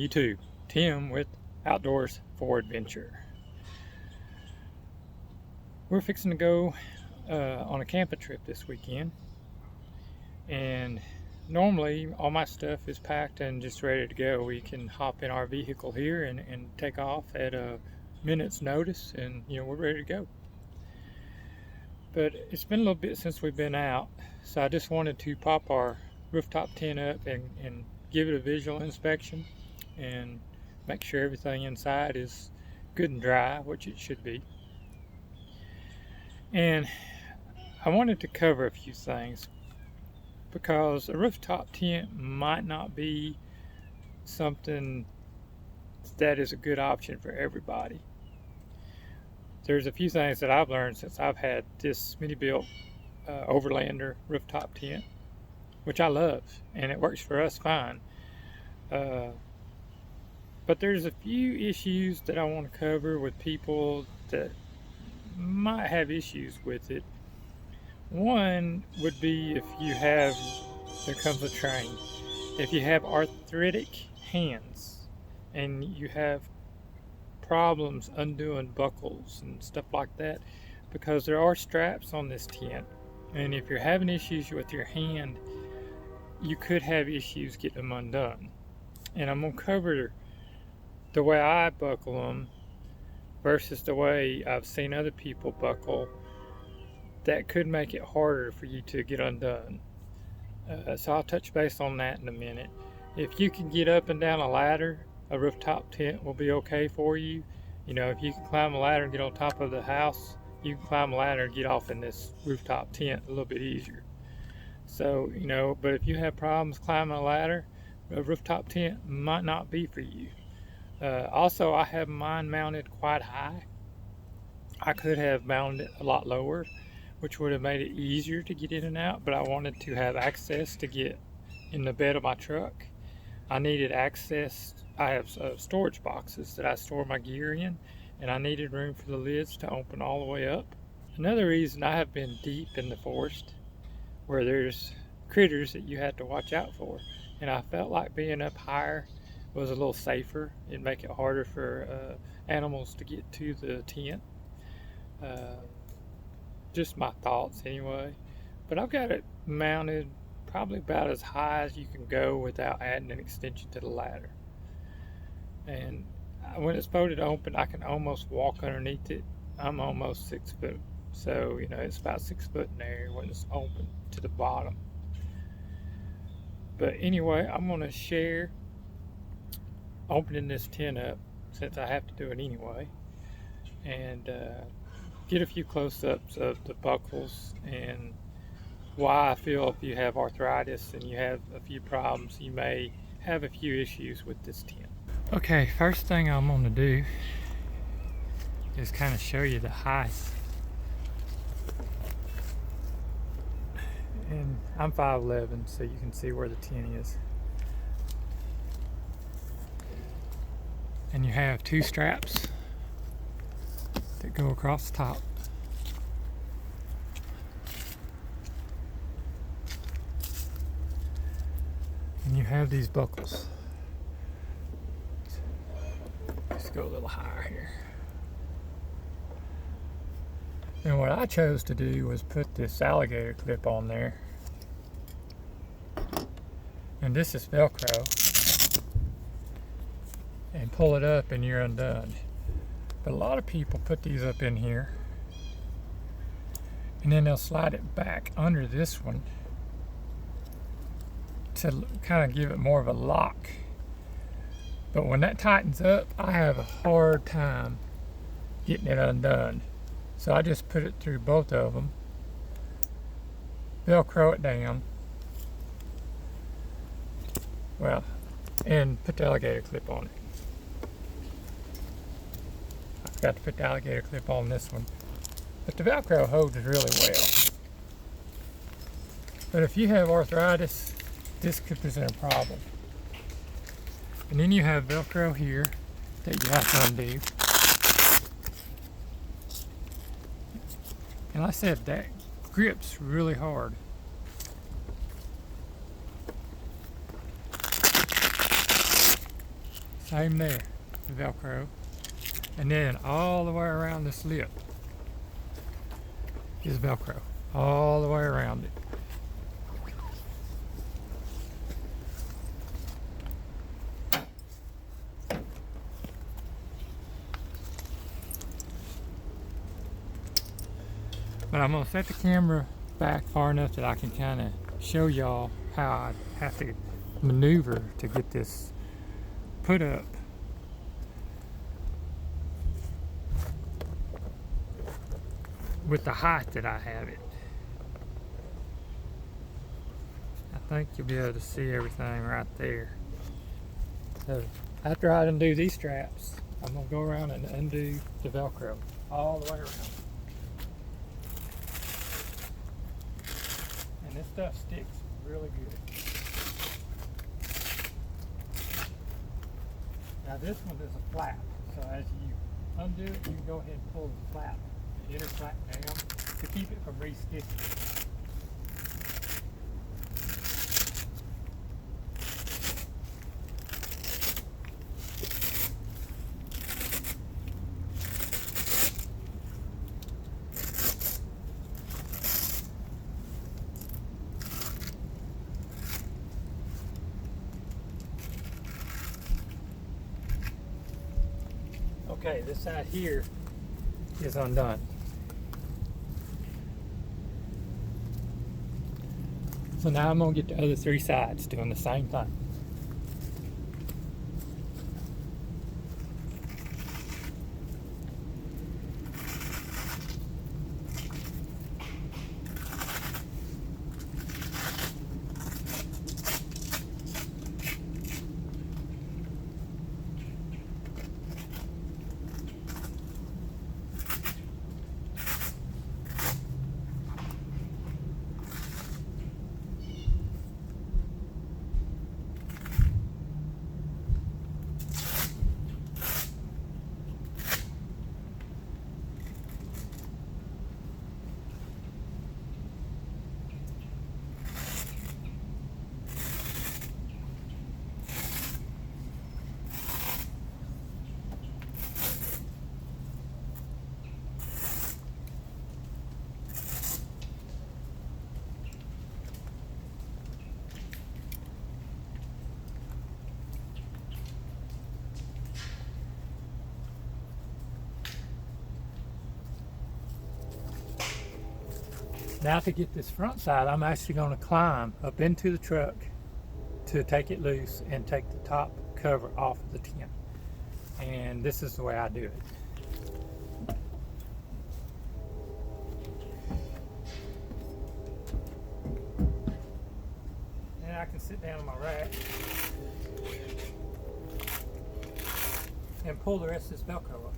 YouTube, Tim with Outdoors4adventure. We're fixing to go on a camping trip this weekend, and normally all my stuff is packed and just ready to go. We can hop in our vehicle here and take off at a minute's notice, and we're ready to go. But it's been a little bit since we've been out, so I just wanted to pop our rooftop tent up and give it a visual inspection and make sure everything inside is good and dry, which it should be. And I wanted to cover a few things because a rooftop tent might not be something that is a good option for everybody. There's a few things that I've learned since I've had this Smittybilt overlander rooftop tent, which I love, and it works for us fine. But there's a few issues that I want to cover with people that might have issues with it. One would be there comes a train. If you have arthritic hands and you have problems undoing buckles and stuff like that, because there are straps on this tent, and if you're having issues with your hand, you could have issues getting them undone. And I'm going to cover the way I buckle them versus the way I've seen other people buckle that could make it harder for you to get undone. So I'll touch base on that in a minute. If you can get up and down a ladder, a rooftop tent will be okay for you. If you can climb a ladder and get on top of the house, you can climb a ladder and get off in this rooftop tent a little bit easier. So, but if you have problems climbing a ladder, a rooftop tent might not be for you. Also, I have mine mounted quite high. I could have mounted it a lot lower, which would have made it easier to get in and out, but I wanted to have access to get in the bed of my truck. I needed access. I have storage boxes that I store my gear in, and I needed room for the lids to open all the way up. Another reason, I have been deep in the forest where there's critters that you have to watch out for, and I felt like being up higher was a little safer. It'd make it harder for animals to get to the tent. Just my thoughts anyway. But I've got it mounted probably about as high as you can go without adding an extension to the ladder. And when it's folded open, I can almost walk underneath it. I'm almost 6 foot. So, it's about 6 foot in there when it's open to the bottom. But anyway, I'm going to share opening this tent up, since I have to do it anyway, and get a few close-ups of the buckles and why I feel if you have arthritis and you have a few problems, you may have a few issues with this tent. Okay, first thing I'm going to do is kind of show you the height. And I'm 5'11", so you can see where the tent is. And you have two straps that go across the top. And you have these buckles. Let's go a little higher here. And what I chose to do was put this alligator clip on there. And this is Velcro. And pull it up and you're undone. But a lot of people put these up in here, and then they'll slide it back under this one to kind of give it more of a lock. But when that tightens up, I have a hard time getting it undone. So I just put it through both of them, Velcro it down, and put the alligator clip on it. I forgot to put the alligator clip on this one, but the Velcro holds really well. But if you have arthritis, this could present a problem. And then you have Velcro here that you have to undo. And like I said, that grips really hard. Same there, the Velcro. And then all the way around this lip is Velcro. All the way around it. But I'm going to set the camera back far enough that I can kind of show y'all how I have to maneuver to get this put up. With the height that I have it. I think you'll be able to see everything right there. So after I undo these straps, I'm going to go around and undo the Velcro all the way around. And this stuff sticks really good. Now this one is a flap, so as you undo it, you can go ahead and pull the flap, the inner flap down to keep it from re-sticking. Okay, this side here is undone. So now I'm going to get the other three sides doing the same thing. Now to get this front side, I'm actually going to climb up into the truck to take it loose and take the top cover off of the tent. And this is the way I do it. And I can sit down on my rack and pull the rest of this Velcro up.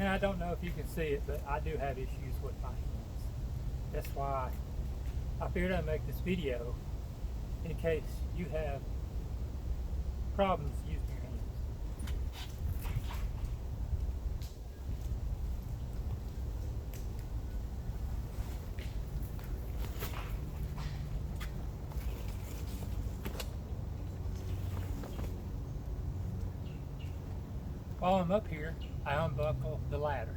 And I don't know if you can see it, but I do have issues with my hands. That's why I figured I'd make this video in case you have problems using your hands. While I'm up here, I unbuckle the ladder.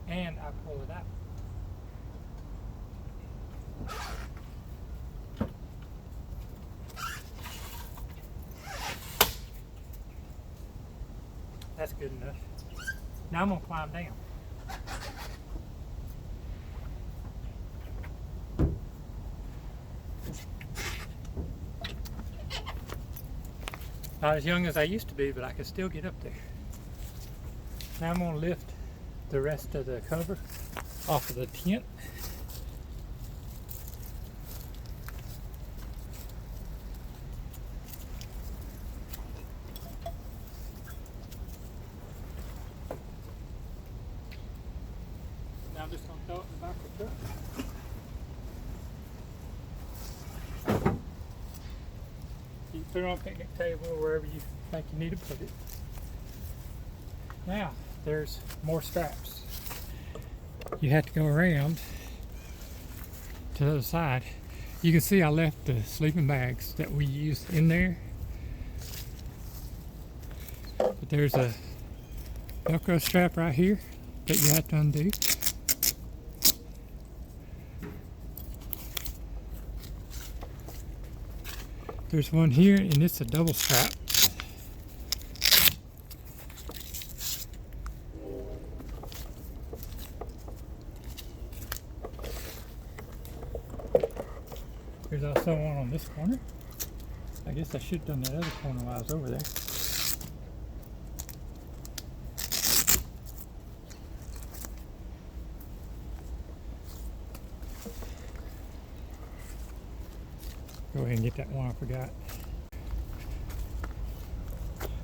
And I pull it out. That's good enough. Now I'm going to climb down. Not as young as I used to be, but I can still get up there. Now I'm going to lift the rest of the cover off of the tent. Now just gonna throw it in the back of the truck. You can put it on a picnic table or wherever you think you need to put it. Now, there's more straps. You have to go around to the other side. You can see I left the sleeping bags that we use in there. But there's a Velcro strap right here that you have to undo. There's one here and it's a double strap. There's also one on this corner. I guess I should have done that other corner while I was over there. Go ahead and get that one I forgot.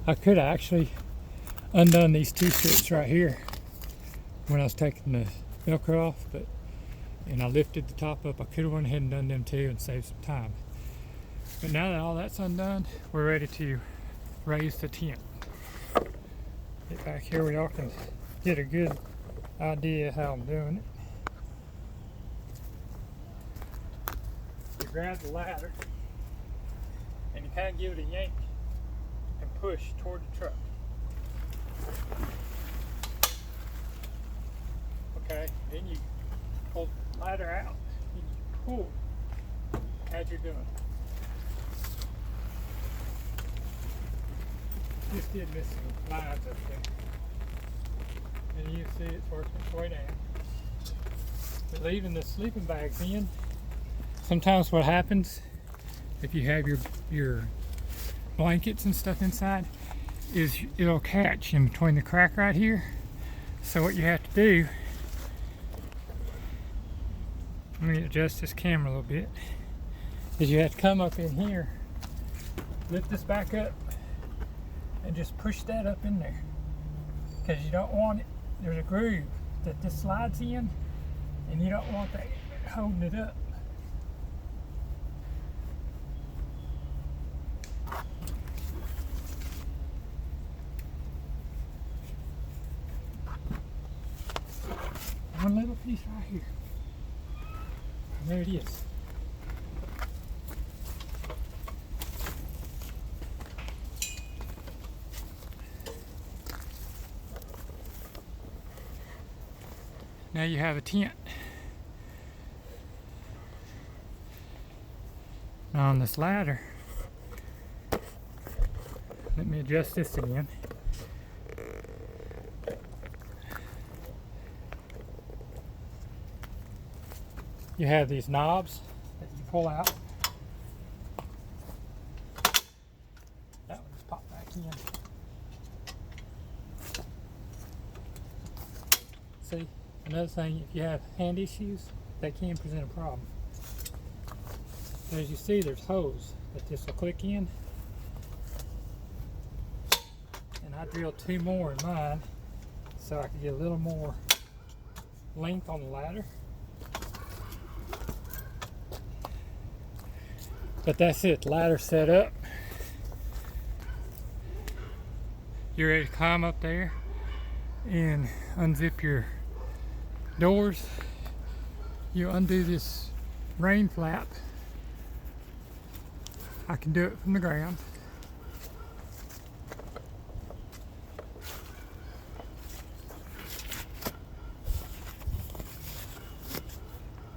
I could have actually undone these two strips right here when I was taking the Velcro off, and I lifted the top up. I could have went ahead and done them too and saved some time. But now that all that's undone, we're ready to raise the tent. Get back here where y'all can get a good idea how I'm doing it. You grab the ladder and you kind of give it a yank and push toward the truck. Okay, then you pull the ladder out and you pull as you're doing it. Just did miss some lines up there. And you see it's working its way down. But leaving the sleeping bags in, sometimes what happens if you have your blankets and stuff inside is it'll catch in between the crack right here. So what you have to do, let me adjust this camera a little bit, is you have to come up in here, lift this back up, and just push that up in there. Because you don't want it, there's a groove that this slides in, and you don't want that holding it up. One little piece right here. And there it is. Now you have a tent. Now on this ladder, let me adjust this again. You have these knobs that you pull out. That one just popped back in. See, another thing, if you have hand issues, they can present a problem. As you see, there's holes that this will click in. And I drilled 2 more in mine so I could get a little more length on the ladder. But that's it, ladder set up. You're ready to climb up there and unzip your doors. You undo this rain flap. I can do it from the ground.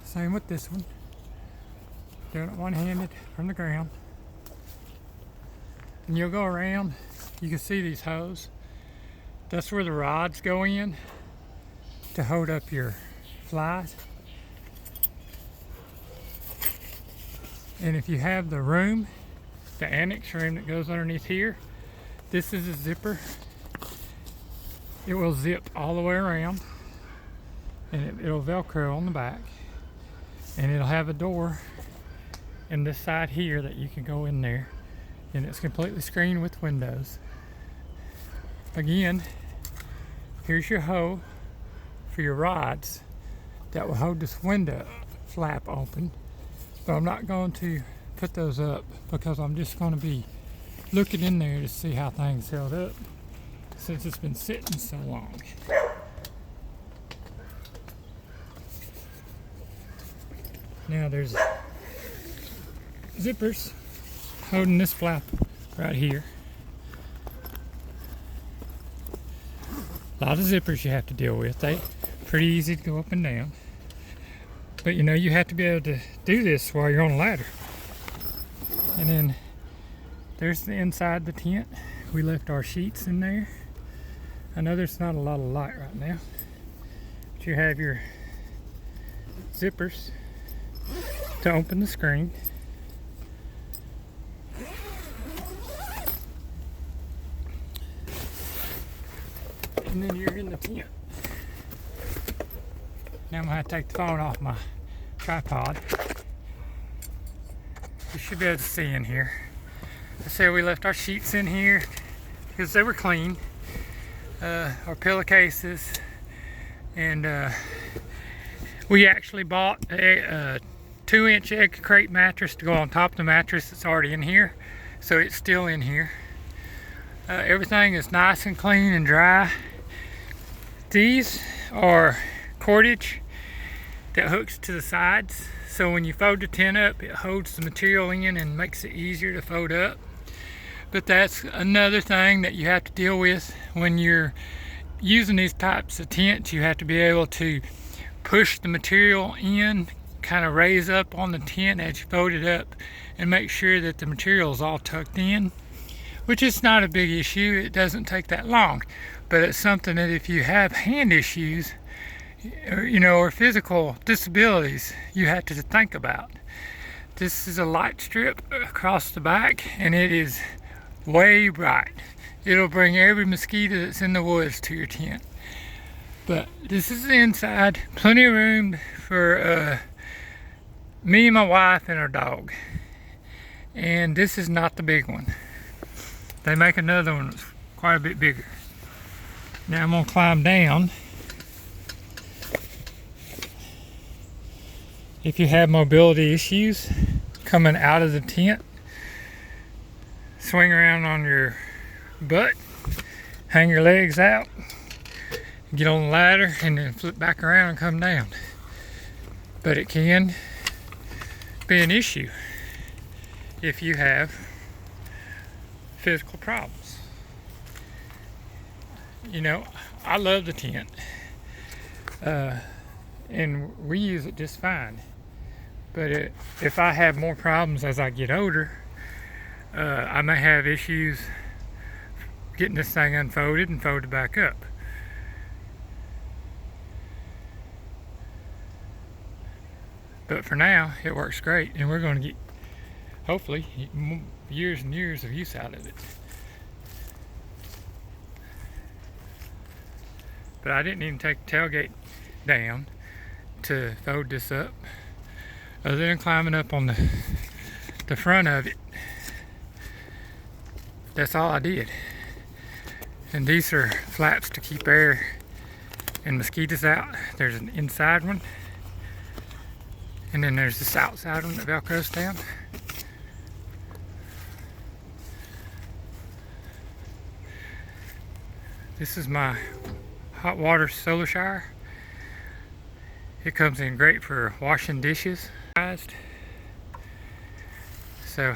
Same with this one. Doing it one-handed from the ground. And you'll go around, you can see these hoses. That's where the rods go in to hold up your flies. And if you have the room, the annex room that goes underneath here, this is a zipper. It will zip all the way around and it'll Velcro on the back. And it'll have a door in this side here that you can go in there, and it's completely screened with windows. Again, here's your hole for your rods. that will hold this window flap open. But I'm not going to put those up because I'm just going to be looking in there to see how things held up since it's been sitting so long. Now there's zippers holding this flap right here. A lot of zippers you have to deal with. They pretty easy to go up and down. But you know, you have to be able to do this while you're on a ladder. And then there's the inside of the tent. We left our sheets in there. I know there's not a lot of light right now, but you have your zippers to open the screen. And then you're in the tent. Now I'm going to take the phone off my tripod. You should be able to see in here. I said we left our sheets in here because they were clean. Our pillowcases, and we actually bought a 2-inch egg crate mattress to go on top of the mattress that's already in here, so it's still in here. Everything is nice and clean and dry. These are cordage that hooks to the sides, so when you fold the tent up, it holds the material in and makes it easier to fold up. But that's another thing that you have to deal with when you're using these types of tents. You have to be able to push the material in, kind of raise up on the tent as you fold it up, and make sure that the material is all tucked in, which is not a big issue. It doesn't take that long, but it's something that if you have hand issues, or physical disabilities, you have to think about. This is a light strip across the back, and it is way bright. It'll bring every mosquito that's in the woods to your tent. But this is the inside. Plenty of room for me and my wife and our dog. And this is not the big one. They make another one that's quite a bit bigger. Now I'm gonna climb down. If you have mobility issues coming out of the tent, swing around on your butt, hang your legs out, get on the ladder, and then flip back around and come down. But it can be an issue if you have physical problems. I love the tent, and we use it just fine. But if I have more problems as I get older, I may have issues getting this thing unfolded and folded back up. But for now, it works great, and we're going to get, hopefully, years and years of use out of it. But I didn't even take the tailgate down to fold this up, other than climbing up on the front of it. That's all I did. And these are flaps to keep air and mosquitoes out. There's an inside one, and then there's this outside one that velcros down. This is my hot water solar shower. It comes in great for washing dishes. So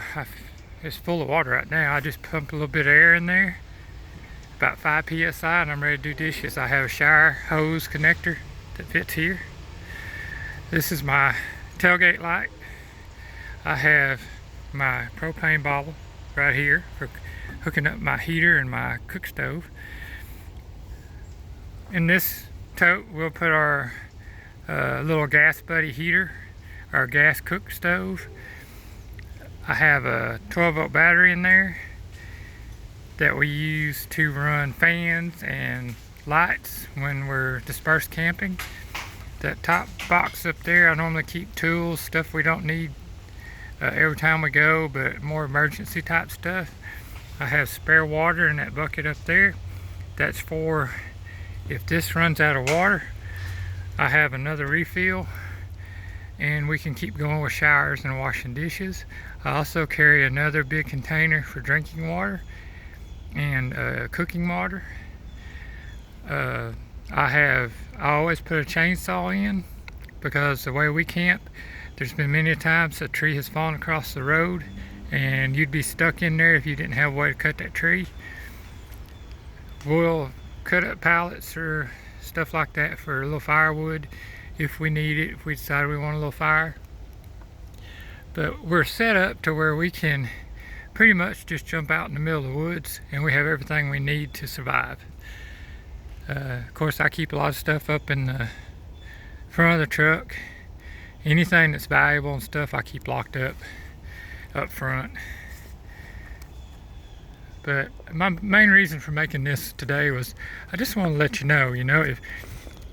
it's full of water right now. I just pumped a little bit of air in there, about 5 psi, and I'm ready to do dishes. I have a shower hose connector that fits here. This is my tailgate light. I have my propane bottle right here for hooking up my heater and my cook stove. In this tote, we'll put our little gas buddy heater, our gas cook stove. I have a 12-volt battery in there that we use to run fans and lights when we're dispersed camping. That top box up there, I normally keep tools, stuff we don't need every time we go, but more emergency type stuff. I have spare water in that bucket up there. That's for if this runs out of water, I have another refill, and we can keep going with showers and washing dishes. I also carry another big container for drinking water and cooking water. I always put a chainsaw in, because the way we camp, there's been many times a tree has fallen across the road and you'd be stuck in there if you didn't have a way to cut that tree. We'll cut up pallets or stuff like that for a little firewood if we need it, if we decide we want a little fire. But we're set up to where we can pretty much just jump out in the middle of the woods and we have everything we need to survive. Of course, I keep a lot of stuff up in the front of the truck. Anything that's valuable and stuff I keep locked up front. But my main reason for making this today was I just want to let you know,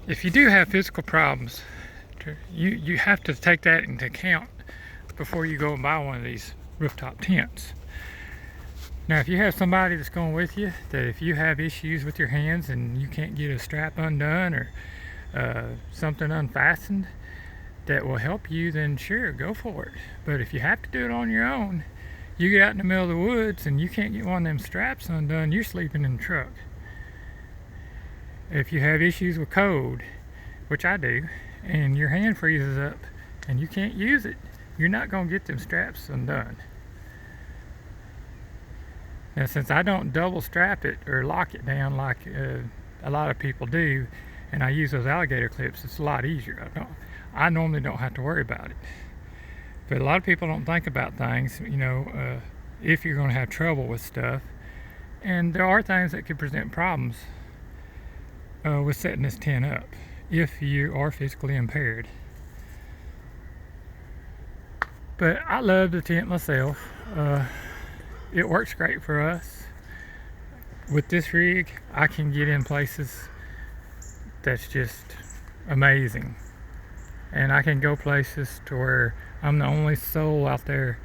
if you do have physical problems, you have to take that into account before you go and buy one of these rooftop tents. Now, if you have somebody that's going with you, that if you have issues with your hands and you can't get a strap undone or something unfastened that will help you, then sure, go for it. But if you have to do it on your own, you get out in the middle of the woods and you can't get one of them straps undone, you're sleeping in the truck. If you have issues with cold, which I do, and your hand freezes up and you can't use it, you're not going to get them straps undone. Now, since I don't double strap it or lock it down like a lot of people do, and I use those alligator clips, it's a lot easier. I normally don't have to worry about it. But a lot of people don't think about things, if you're going to have trouble with stuff. And there are things that could present problems with setting this tent up if you are physically impaired. But I love the tent myself. It works great for us. With this rig, I can get in places that's just amazing. And I can go places to where I'm the only soul out there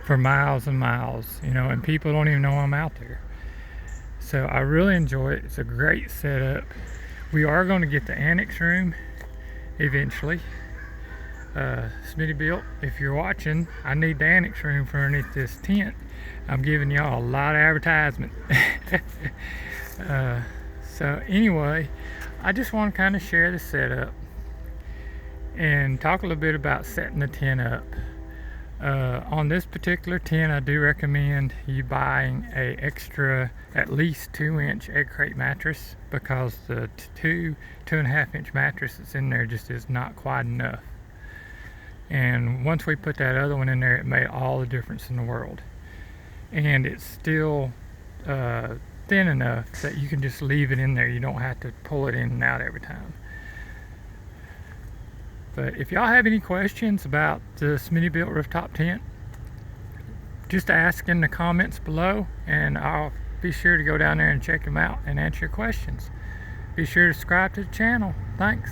for miles and miles, and people don't even know I'm out there. So I really enjoy it. It's a great setup. We are going to get the annex room eventually. Smittybilt, if you're watching, I need the annex room for underneath this tent. I'm giving y'all a lot of advertisement. So anyway, I just want to kind of share the setup and talk a little bit about setting the tent up. On this particular tent, I do recommend you buying a extra at least 2-inch egg crate mattress, because the 2.5 inch mattress that's in there just is not quite enough. And once we put that other one in there, it made all the difference in the world. And it's still thin enough that you can just leave it in there. You don't have to pull it in and out every time. But if y'all have any questions about the Smittybilt rooftop tent, just ask in the comments below, and I'll be sure to go down there and check them out and answer your questions. Be sure to subscribe to the channel. Thanks.